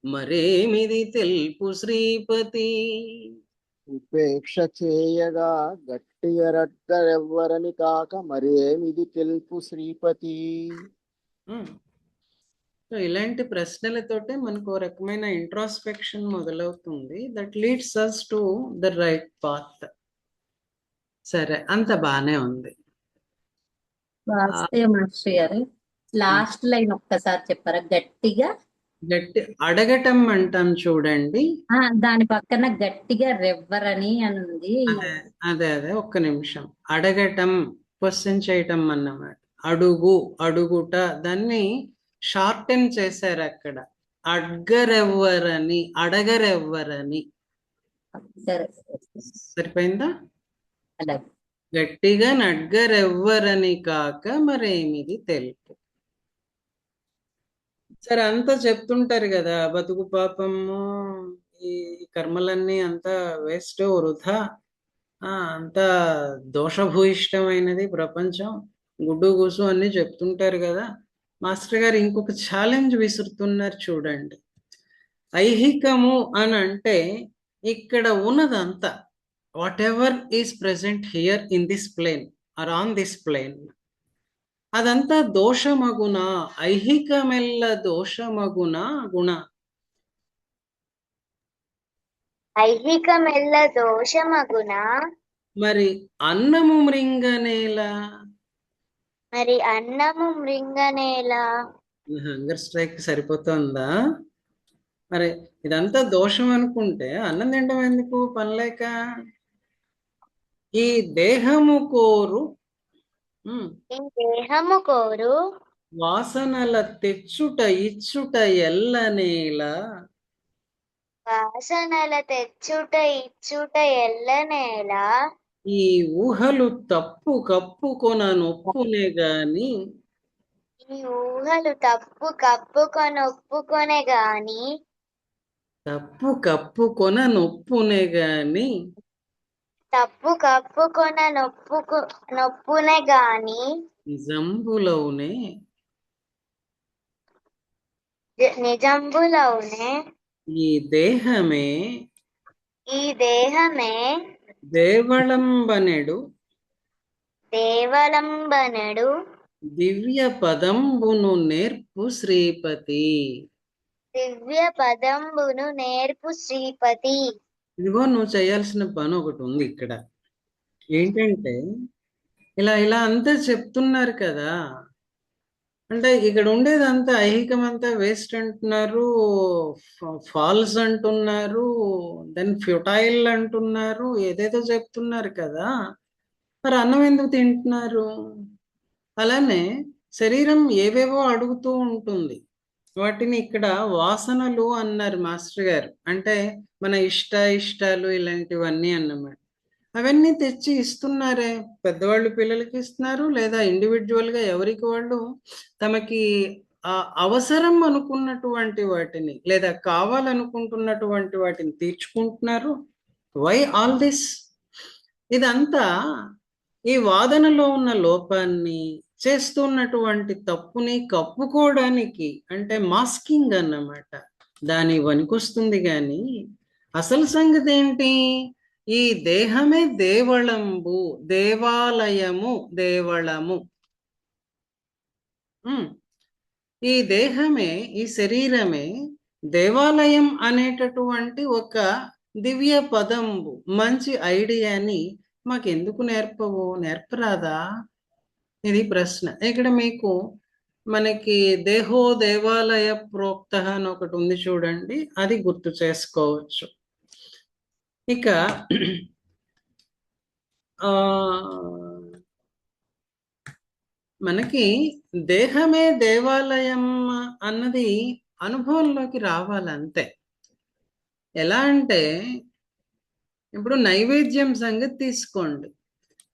మరేమిది తెలుపు శ్రీపతి. ఉపేక్ష చేయగా గట్టిగా రడ్గరెవ్వరని కాక మరేమిది తెలుపు శ్రీపతి. సో ఇలాంటి ప్రశ్నలతోటే మనకు ఓ రకమైన ఇంట్రాస్పెక్షన్ మొదలవుతుంది. That leads us to the right path. సరే, అంత బానే ఉంది. వాస్తవ మాస్టర్ గారు లాస్ట్ లైన్ ఒక్కసారి చెప్పారా? గట్టిగా గట్టి అడగటం అంటాం చూడండి. దాని పక్కన గట్టిగా రెవ్వరని అని ఉంది. అదే అదే అదే ఒక్క నిమిషం. అడగటం, క్వశ్చన్ చేయటం అన్నమాట. అడుగు, అడుగుట, దాన్ని షార్టెన్ చేశారు అక్కడ. అడ్గరెవ్వరని, అడగరెవ్వరని. సరే, సరిపోయిందా? అలాగే. గట్టిగా నడ్గరెవ్వరని కాక మరేమిది తెలుపు. సరే, అంతా చెప్తుంటారు కదా, బతుకు పాపము, ఈ కర్మలన్నీ అంతా వేస్ట్, వృధా, అంతా దోషభూయిష్టమైనది ప్రపంచం, గుడ్డు గుసు అన్ని చెప్తుంటారు కదా. మాస్టర్ గారు ఇంకొక ఛాలెంజ్ విసురుతున్నారు చూడండి. ఐహికము అని అంటే ఇక్కడ ఉన్నదంతా, whatever is present here in this plane or on this plane, అదంతా దోషమగున. ఐహికమెల్ల దోషమగున గుణ. ఐహికమెల్ల దోషమగున. మరి అన్నము మృంగనేలా? మరి అన్నము మృంగనేలా? హంగర్ స్ట్రైక్ సరిపోతుందా? మరి ఇదంతా దోషం అనుకుంటే అన్నం తినడం ఎందుకు పనిలేక? ఈ దేహము కోరు ఈ దేహము కోరు వాసనల తెచ్చుట ఇచ్చుట ఎల్లనేలా? వాసనల తెచ్చుట ఇచ్చుట ఎల్లనేలా? ఈ ఊహలు తప్పు కప్పుకొన నొప్పునే గాని. ఈ ఊహలు తప్పు కప్పుకొనొప్పుకొనే గాని. తప్పు కప్పుకొన నొప్పునే గాని. తప్పు కప్పుకొన నొప్పునే గాని. నిజంబులవునే. నిజంబులవునే. ఈ దేహమే దేవళంబనెడు దివ్య పదంబును నేర్పు శ్రీపతి. దివ్య పదంబును నేర్పు శ్రీపతి. ఇదిగో నువ్వు చేయాల్సిన పని ఒకటి ఉంది ఇక్కడ. ఏంటంటే ఇలా ఇలా అంతా చెప్తున్నారు కదా, అంటే ఇక్కడ ఉండేదంతా ఐహికమంతా వేస్ట్ అంటున్నారు, ఫాల్స్ అంటున్నారు, దెన్ ఫ్యూటైల్ అంటున్నారు, ఏదేదో చెప్తున్నారు కదా. మరి అన్నం ఎందుకు తింటున్నారు? అలానే శరీరం ఏవేవో అడుగుతూ ఉంటుంది. వాటిని ఇక్కడ వాసనలు అన్నారు మాస్టర్ గారు. అంటే మన ఇష్టాలు ఇలాంటివన్నీ అన్నమాట. అవన్నీ తెచ్చి ఇస్తున్నారే, పెద్దవాళ్ళు పిల్లలకి ఇస్తున్నారు, లేదా ఇండివిజువల్గా ఎవరికి వాళ్ళు తమకి అవసరం అనుకున్నటువంటి వాటిని లేదా కావాలనుకుంటున్నటువంటి వాటిని తీర్చుకుంటున్నారు. Why all this? ఇదంతా ఈ వాదనలో ఉన్న లోపాన్ని, చేస్తున్నటువంటి తప్పుని కప్పుకోవడానికి, అంటే మాస్కింగ్ అన్నమాట, దాని వనికొస్తుంది. కానీ అసలు సంగతి ఏంటి? ఈ దేహమే దేవళంబు, దేవాలయము, దేవళము. ఈ దేహమే, ఈ శరీరమే దేవాలయం అనేటటువంటి ఒక దివ్య పదంబు, మంచి ఐడియాని మాకెందుకు నేర్పరాదా? ఇది ప్రశ్న. ఇక్కడ మీకు మనకి దేహో దేవాలయ ప్రోక్త అని ఒకటి ఉంది చూడండి, అది గుర్తు చేసుకోవచ్చు. ఇక మనకి దేహమే దేవాలయం అన్నది అనుభవంలోకి రావాలంతే. ఎలా అంటే ఇప్పుడు నైవేద్యం సంగతి తీసుకోండి.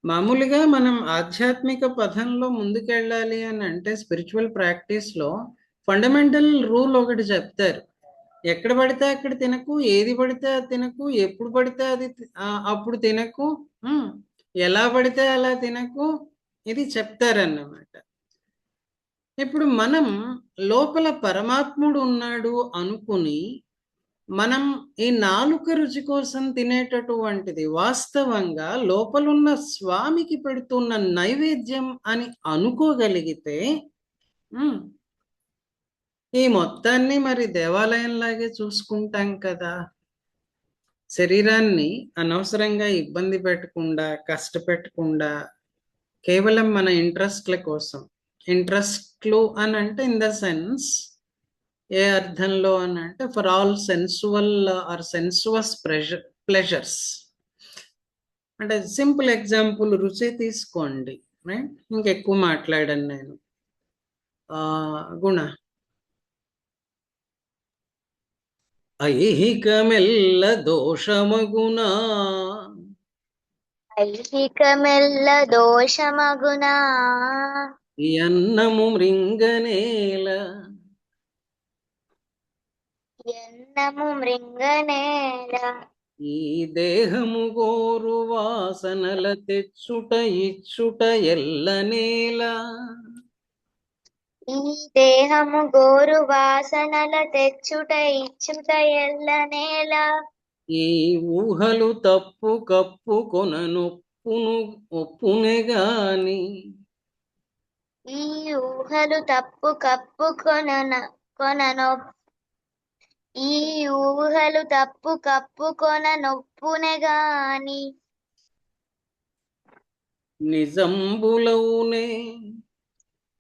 మామూలుగా మనం ఆధ్యాత్మిక పథంలో ముందుకెళ్ళాలి అని అంటే స్పిరిచువల్ ప్రాక్టీస్లో ఫండమెంటల్ రూల్ ఒకటి చెప్తారు. ఎక్కడ పడితే అక్కడ తినకు, ఏది పడితే అది తినకు, ఎప్పుడు పడితే అది అప్పుడు తినకు, ఎలా పడితే అలా తినకు, ఇది చెప్తారన్నమాట. ఇప్పుడు మనం లోపల పరమాత్ముడు ఉన్నాడు అనుకుని మనం ఈ నాలుక రుచి కోసం తినేటటువంటిది వాస్తవంగా లోపలున్న స్వామికి పెడుతున్న నైవేద్యం అని అనుకోగలిగితే ఈ మొత్తాన్ని మరి దేవాలయంలాగే చూసుకుంటాం కదా. శరీరాన్ని అనవసరంగా ఇబ్బంది పెట్టకుండా, కష్టపెట్టకుండా, కేవలం మన ఇంట్రెస్ట్ల కోసం, ఇంట్రెస్ట్లు అని అంటే ఇన్ ద సెన్స్ ఏ అర్థంలో అని అంటే for all sensual or sensuous pleasures. అంటే సింపుల్ ఎగ్జాంపుల్ రుచి తీసుకోండి, రైట్? ఇంకెక్కువ మాట్లాడాను నేను. గుణ ఐహికమెల్ల దోషమగునా, ఐహికమెల్ల దోషమగునా, ఈ అన్నము మృంగనేల, ఎన్నము మృంగనేల, ఈ దేహము గోరు వాసనల తెచ్చుట ఇచ్చుట ఎల్లనేల, ఈ దేహము గోరు వాసనల తెచ్చుట ఇచ్చుట ఎల్లనేల, ఈ ఊహలు తప్పు కప్పు కొననొప్పును ఒప్పునే గాని, ఈ ఊహలు తప్పు కప్పు ఈ ఊహలు తప్పు కప్పు నొప్పునే గాని, నిజంబులౌనే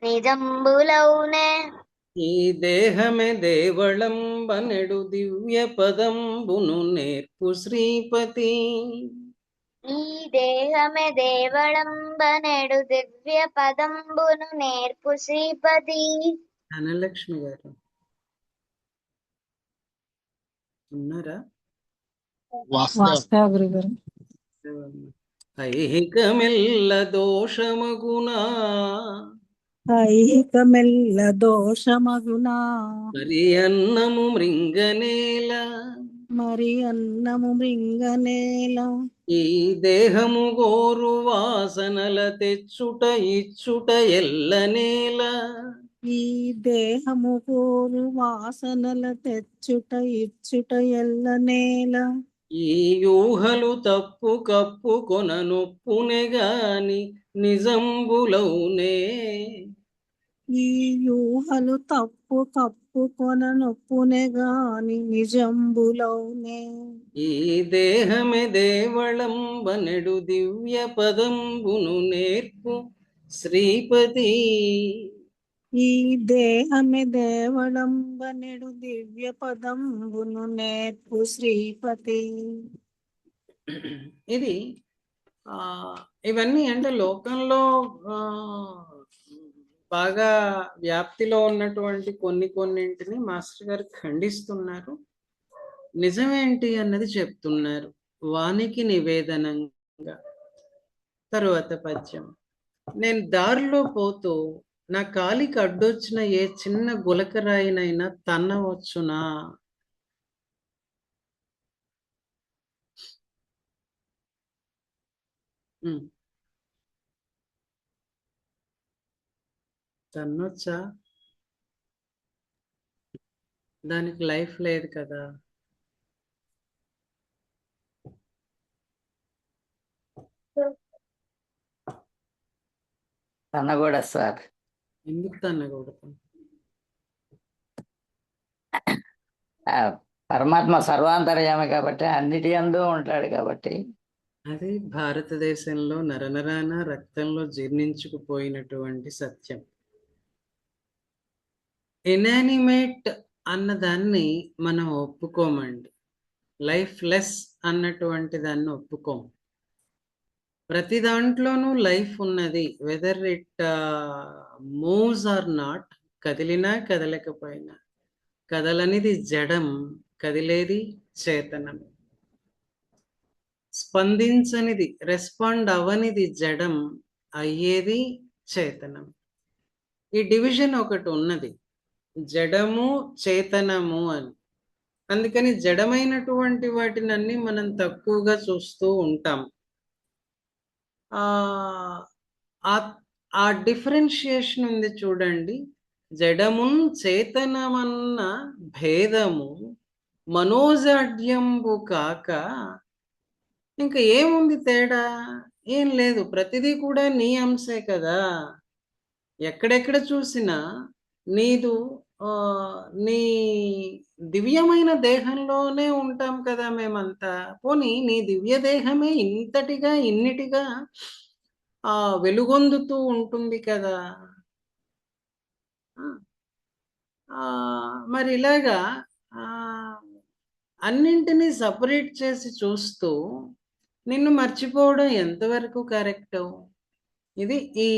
నిజంబులౌనే, ఈ దేహమే దేవళంబనెడు దివ్య పదంబును నేర్పు శ్రీపతి, ఈ దేహమే దేవళంబనెడు దివ్య పదంబును నేర్పు శ్రీపతి. ధనలక్ష్మి గారు ఉన్నారా? వాస్తవ గురుగారు. ఐహికమెల్ల దోషమగునా, ఐహికమెల్ల దోషమగునా, మరి అన్నము మృంగనేల, మరి అన్నము మృంగనేల, ఈ దేహము గోరు వాసనల తెచ్చుట ఇచ్చుట ఎల్లనేల, ఈ దేహము కోరు వాసనల తెచ్చుట ఇచ్చుట ఎల్లనేల, ఈ యూహలు తప్పు కప్పు కొననొప్పునే గాని నిజంబులౌనే, ఈ యూహలు తప్పు కప్పు కొననొప్పునే గాని నిజంబులౌనే, ఈ దేహమే దేవళంబనెడు దివ్య పదంబును నేర్పు శ్రీపతి, ఈ దేహమే దేవళంబనెడు దివ్య పదంబును నేర్పు శ్రీపతి. ఇది ఇవన్నీ అంటే లోకంలో బాగా వ్యాప్తిలో ఉన్నటువంటి కొన్నింటిని మాస్టర్ గారు ఖండిస్తున్నారు. నిజమేంటి అన్నది చెప్తున్నారు వానికి నివేదనంగా. తరువాత పద్యం, నేను దారిలో పోతూ నా కాలికి అడ్డొచ్చిన ఏ చిన్న గులకరాయినైనా తన్నవచ్చునా, తన్నొచ్చా? దానికి లైఫ్ లేదు కదా. తనకూడదు సార్. ఎందుకు తన్నకూడదు? పరమాత్మ సర్వాంతర్యామి కాబట్టి అన్నిటి యందు ఉంటాడు కాబట్టి. అది భారతదేశంలో నరనరాన రక్తంలో జీర్ణించుకుపోయినటువంటి సత్యం. ఇనానిమేట్ అన్నదాన్ని మనం ఒప్పుకోమండి, లైఫ్ లెస్ అన్నటువంటి దాన్ని ఒప్పుకోం. ప్రతి దాంట్లోనూ లైఫ్ ఉన్నది, whether it moves or not. కదిలినా కదలకపోయినా, కదలనిది జడం, కదిలేది చేతనం. స్పందించనిది, రెస్పాండ్ అవనిది జడం, అయ్యేది చేతనం. ఈ డివిజన్ ఒకటి ఉన్నది, జడము చేతనము అని. అందుకని జడమైనటువంటి వాటిని అన్ని మనం తక్కువగా చూస్తూ ఉంటాం. ఆ డిఫరెన్షియేషన్ ఉంది చూడండి. జడమున్ చేతనమన్న భేదము మనోజాడ్యంబు కాక ఇంకా ఏముంది తేడా? ఏం లేదు, ప్రతిదీ కూడా నీ అంశే కదా. ఎక్కడెక్కడ చూసినా నీదు నీ దివ్యమైన దేహంలోనే ఉంటాం కదా మేమంతా. పోనీ నీ దివ్య దేహమే ఇంతటిగా ఇన్నిటిగా వెలుగొందుతూ ఉంటుంది కదా. మరి ఇలాగా అన్నింటినీ సపరేట్ చేసి చూస్తూ నిన్ను మర్చిపోవడం ఎంతవరకు కరెక్ట్? ఇది ఈ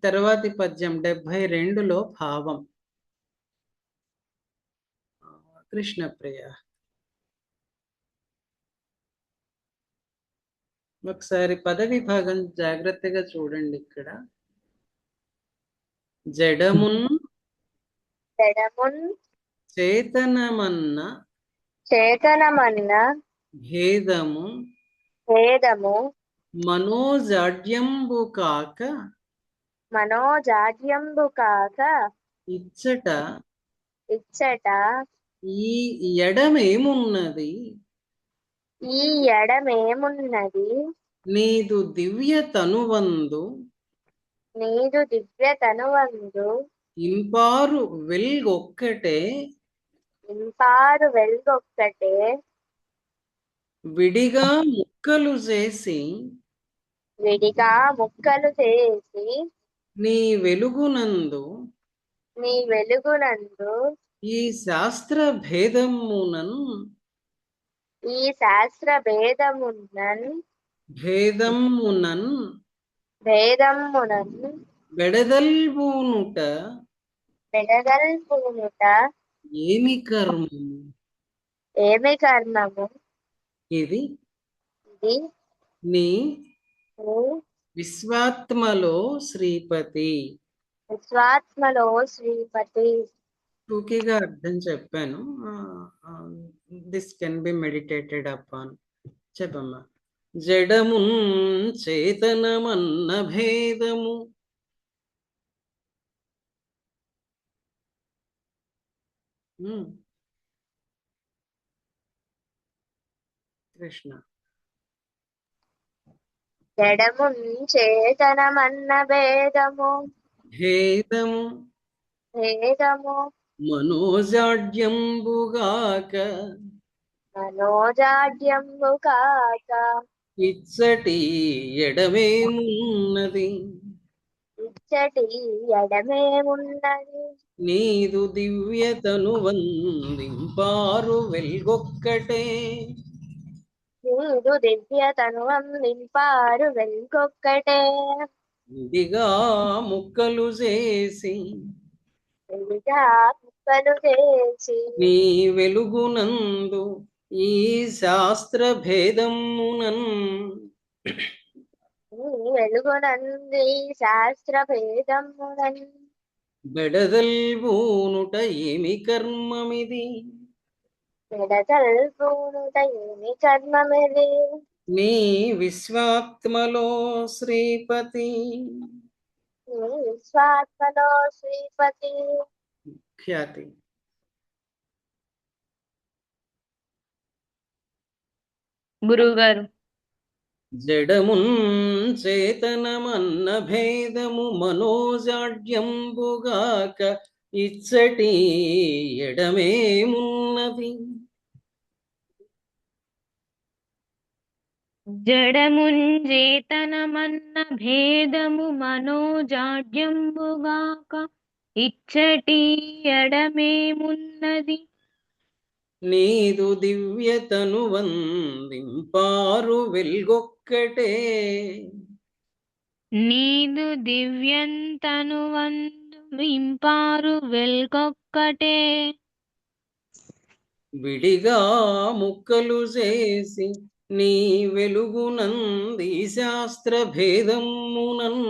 తర్వాతి పద్యం 72లో భావం. కృష్ణప్రియ, ఒకసారి పద విభాగం జాగ్రత్తగా చూడండి. ఇక్కడ జడమున్ చేతనమన్న భేదము మనోజాడ్యంబు కాక ఇచ్చట ఈ ఎడమేమున్నది నీదు దివ్య తనువందు ఇంపారు వెల్గొక్కటే విడిగా ముక్కలు చేసి నీ వెలుగునందు ఈ శాస్త్ర భేదమునన్ బెడదల్బూనుట ఏమి కర్మము. ఇది నీ విశ్వాత్మలో శ్రీపతి. టూకీగా అర్థం చెప్పాను. This can be meditated upon. చెప్పమ్మా. జడమున్ చేతనమన్న భేదము కృష్ణ. జడమున్ చేతనమన్న భేదము మనోజాడ్యంబుగాక ఇచ్చటి ఎడమేమున్నది నీదు దివ్యతను వందింపారు వెల్గొక్కటే విడిగా ముక్కలు చేసి నీ వెలుగునందు ఈ శాస్త్ర భేదమునన్ బెడదల్బూనుట ఏమి కర్మమిది నీ విశ్వాత్మలో శ్రీపతి. ఖ్యాతి. గురువుగారు. జడమున్ చేతనమన్న భేదము మనోజాడ్యంబుగాక ఇచ్చటి ఎడమేమున్నది జడముంజేతనమన్న భేదము మనోజాడ్యంబుగాక ఇచ్చటి ఎడమేమున్నది నీదు దివ్యతను వందింపారు వెల్గొక్కటే నీదు దివ్యంతను వందింపారు వెల్గొక్కటే విడిగా ముక్కలు చేసి నీ వెలుగునంది శాస్త్ర భేదమునన్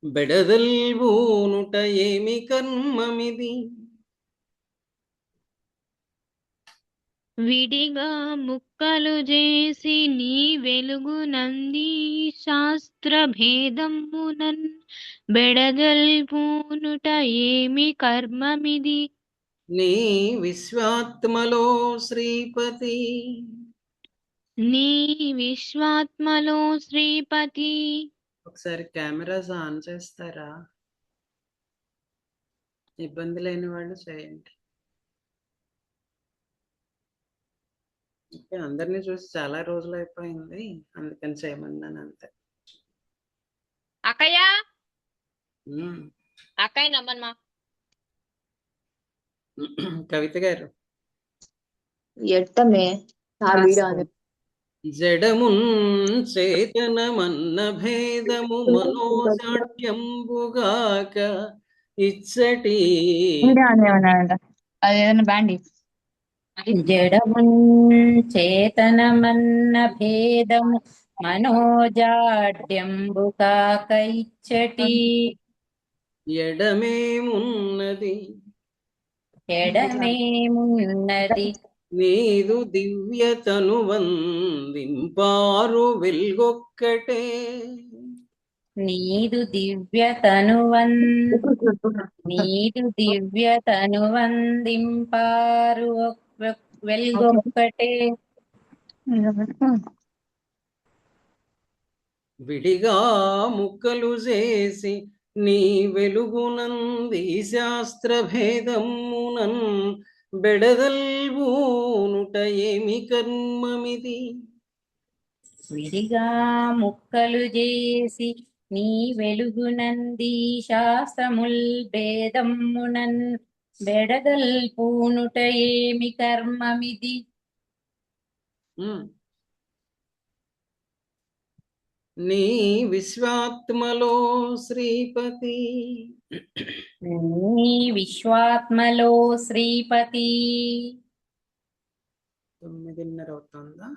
బెడదల్బూనుట ఏమి కర్మమిది. విడిగా ముక్కలు చేసి నీ వెలుగునంది శాస్త్ర భేదమునన్ బెడదల్పునుట ఏమి కర్మమిది. నీ విశ్వాత్మలో శ్రీపతి నీ విశ్వాత్మలో శ్రీపతి. ఒకసారి కెమెరాస్ ఆన్ చేస్తారా? ఇబ్బంది లేని వాళ్ళు చేయండి. ఓకే, అందరినీ చూసి చాలా రోజులు అయిపోయింది, అందుకని చేయమన్నాను అంతే. అక్కయ్య ఉమ్. అక్కయ్య నమ్మన్మా. కవిత గారు, ఎట్టమే నా వీడియో అని జడమున్ చేతనమన్న భేదము మనోజాడ్యంబుగాక ఇచ్చటి వీడియో అని ఏమన్నాడంట, అదేదన్నా బ్యాండి. జడమున్ చేతనమన్న భేదము మనోజాడ్యంబుకాక ఇచ్చటి ఎడమేమున్నది ఎడమేమున్నది. నీదు దివ్యతను వందింపారు వెల్గొక్కటే. నీదు దివ్యతను వందింపారు వెల్గొక్కటే. విడిగా ముక్కలు చేసి నీ వెలుగునంది శాస్త్ర భేదమునన్ బెడదల్బూనుట ఏమి కర్మమిది. విడిగా ముక్కలు చేసి నీ వెలుగునంది శాస్త్రముల్ భేదమునన్ బెడదల్పూనుట ఏమి కర్మమిది. నీ విశ్వాత్మలో శ్రీపతి నీ విశ్వాత్మలో శ్రీపతి. 9:30 అవుతుందా?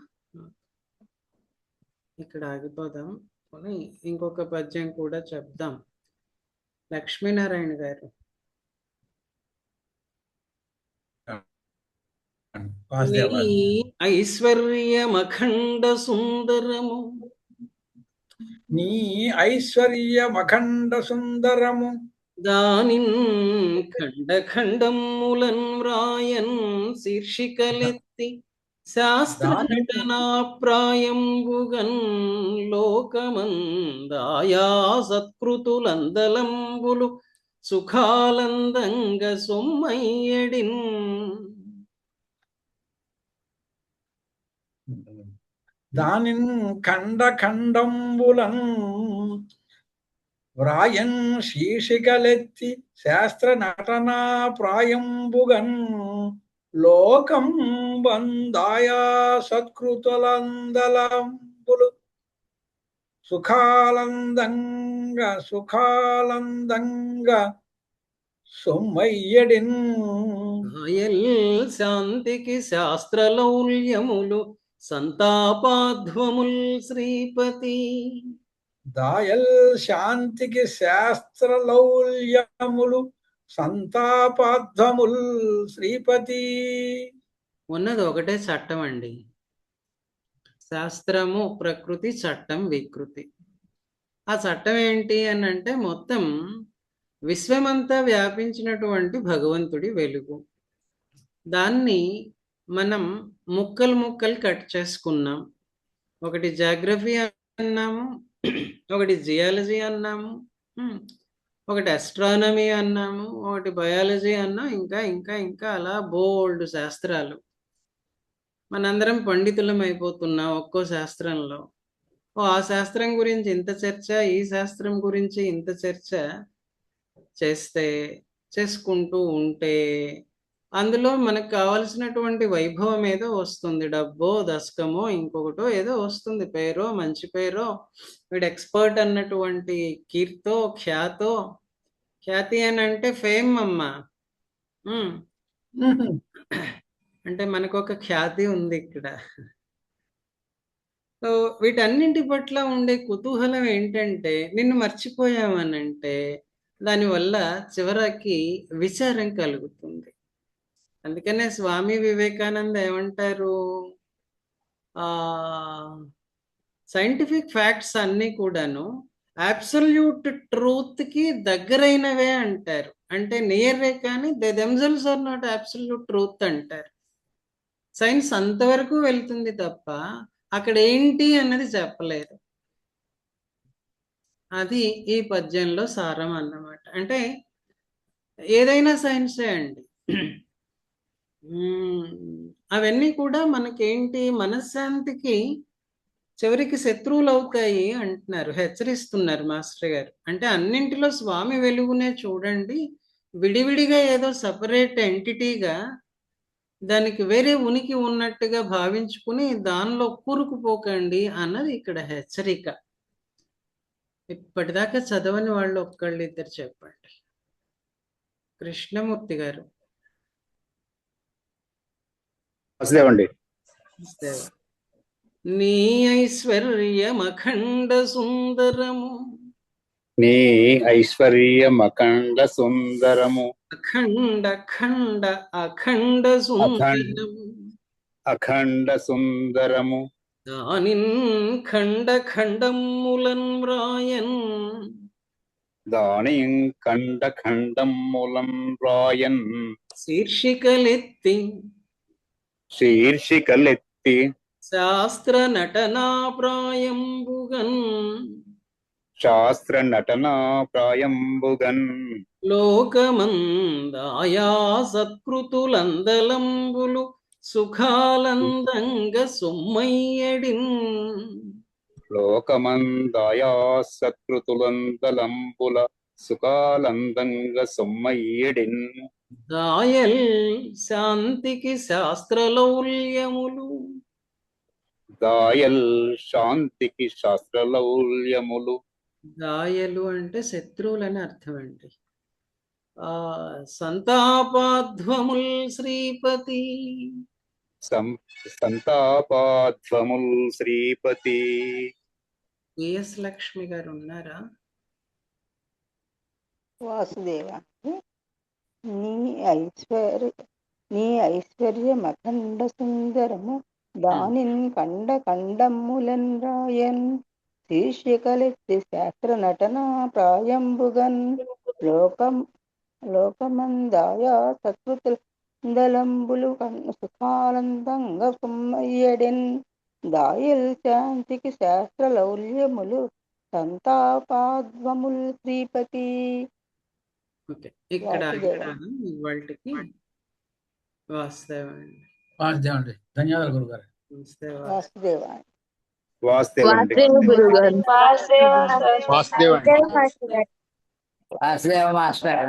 ఇక్కడ ఆగిపోదాం, ఇంకొక పద్యం కూడా చెప్దాం. లక్ష్మీనారాయణ గారు, నీ ఐశ్వర్యమఖండ సుందరము నీ ఐశ్వర్యమఖండ సుందరము దానిన్ ఖండ ఖండములన్ వ్రాయన్ శీర్షికలెత్తి శాస్త్ర నటనాప్రాయంబుగన్ లోకమందాయా సత్కృతులందలంబులు సుఖాలందంగ సొమ్మయ్యడిన్. దానిన్ ఖండ ఖండంబులన్ వ్రాయన్ శీర్షికలెత్తి శాస్త్ర నటనా ప్రాయంబుగన్ లోకం బందాయా సత్కృతులందలంబులు సుఖాలందంగా సొమ్మయ్యడిన్. ఆయల్ శాంతికి శాస్త్రలౌల్యములు సంతాపాధ్వముల్ శ్రీపతి. దాయల్ శాంతికి శాస్త్రలౌల్యములు సంతాపాధ్వముల్ శ్రీపతి. ఉన్నది ఒకటే చట్టం అండి, శాస్త్రము ప్రకృతి, చట్టం వికృతి. ఆ చట్టం ఏంటి అని అంటే మొత్తం విశ్వమంతా వ్యాపించినటువంటి భగవంతుడి వెలుగు. దాన్ని మనం ముక్కలు ముక్కలు కట్ చేసుకున్నాం. ఒకటి జాగ్రఫీ అన్నాము, ఒకటి జియాలజీ అన్నాము, ఒకటి ఆస్ట్రానమీ అన్నాము, ఒకటి బయాలజీ అన్నాం, ఇంకా ఇంకా ఇంకా అలా బోల్డ్ శాస్త్రాలు. మనందరం పండితులం అయిపోతున్నాం ఒక్కో శాస్త్రంలో. ఆ శాస్త్రం గురించి ఇంత చర్చ, ఈ శాస్త్రం గురించి ఇంత చర్చ చేసుకుంటూ ఉంటే అందులో మనకు కావలసినటువంటి వైభవం ఏదో వస్తుంది. డబ్బో, దశకమో, ఇంకొకటో ఏదో వస్తుంది, పేరో, మంచి పేరో, వీడు ఎక్స్పర్ట్ అన్నటువంటి కీర్తో, ఖ్యాతి అని అంటే ఫేమ్ అమ్మా. అంటే మనకు ఒక ఖ్యాతి ఉంది ఇక్కడ. సో వీటన్నింటి పట్ల ఉండే కుతూహలం ఏంటంటే, నిన్ను మర్చిపోయామనంటే దానివల్ల చివరికి విచారం కలుగుతుంది. అందుకనే స్వామి వివేకానంద ఏమంటారు, సైంటిఫిక్ ఫ్యాక్ట్స్ అన్నీ కూడాను అబ్సల్యూట్ ట్రూత్ కి దగ్గరైనవే అంటారు. అంటే నియరే కానీ they themselves are not absolute truth అంటారు. సైన్స్ అంతవరకు వెళ్తుంది తప్ప అక్కడ ఏంటి అన్నది చెప్పలేదు. అది ఈ పద్యంలో సారం అన్నమాట. అంటే ఏదైనా సైన్సే అండి. అవన్నీ కూడా మనకేంటి, మనశ్శాంతికి చివరికి శత్రువులు అవుతాయి అంటున్నారు, హెచ్చరిస్తున్నారు మాస్టర్ గారు. అంటే అన్నింటిలో స్వామి వెలుగునే చూడండి, విడివిడిగా ఏదో సపరేట్ ఎంటిటీగా దానికి వేరే ఉనికి ఉన్నట్టుగా భావించుకుని దానిలో కూరుకుపోకండి అన్నది ఇక్కడ హెచ్చరిక. ఇప్పటిదాకా చదవని వాళ్ళు ఒక్కళ్ళు ఇద్దరు చెప్పండి. కృష్ణమూర్తి గారు. వసుదేవండి. నీ ఐశ్వర్యం అఖండ సుందరము, నీ ఐశ్వర్యం అఖండ సుందరము, అఖండ ఖండ అఖండ సుందరము, అఖండ సుందరము, దానిన్ ఖండ ఖండములన్ వ్రాయన్, దాని ఖండ ఖండములం రాయన్, శీర్షికలెత్తి శీర్షికలెత్తి శాస్త్ర నటనా ప్రాయంబుగన్, శాస్త్ర నటనా ప్రాయంబుగన్, లోకమందాయా సత్కృతులందలంబులు సుఖాలందంగ సొమ్మయ్యడిన్, లోకమందాయా సత్కృతులందలంబుల సుఖాలందంగ సొమ్మయ్యడిన్, దాయల్ శాంతికి శాస్త్రలౌల్యములు, దాయల్ శాంతికి శాస్త్రలౌల్యములు, దాయలు అంటే శత్రువులని అర్థం అండి. సంతాపాధ్వముల్ శ్రీపతి, సంతాపాధ్వముల్ శ్రీపతి. విఎస్ లక్ష్మి గారు ఉన్నారా? వాసుదేవ, నీ ఐశ్వర్యం అఖండ సుందరము, దానిన్ కండ కండములన్ రాయన్, శీర్షికలెత్తి శాస్త్ర నటన ప్రాయంబుగన్, లోకమందాయా సత్కృతులందలంబులు సుఖానందంగా సొమ్మయ్యడెన్, దాయల్ శాంతికి శాస్త్ర లౌల్యములు సంతాపాధ్వముల్ శ్రీపతి. ఇక్కడ వాళ్ళకి వాస్తవండి. వాసుదేవండి. ధన్యవాదాలు గురుగారు. వాసుదేవాయ. వాసుదేవండి. వాసుదేవ మాస్టర్.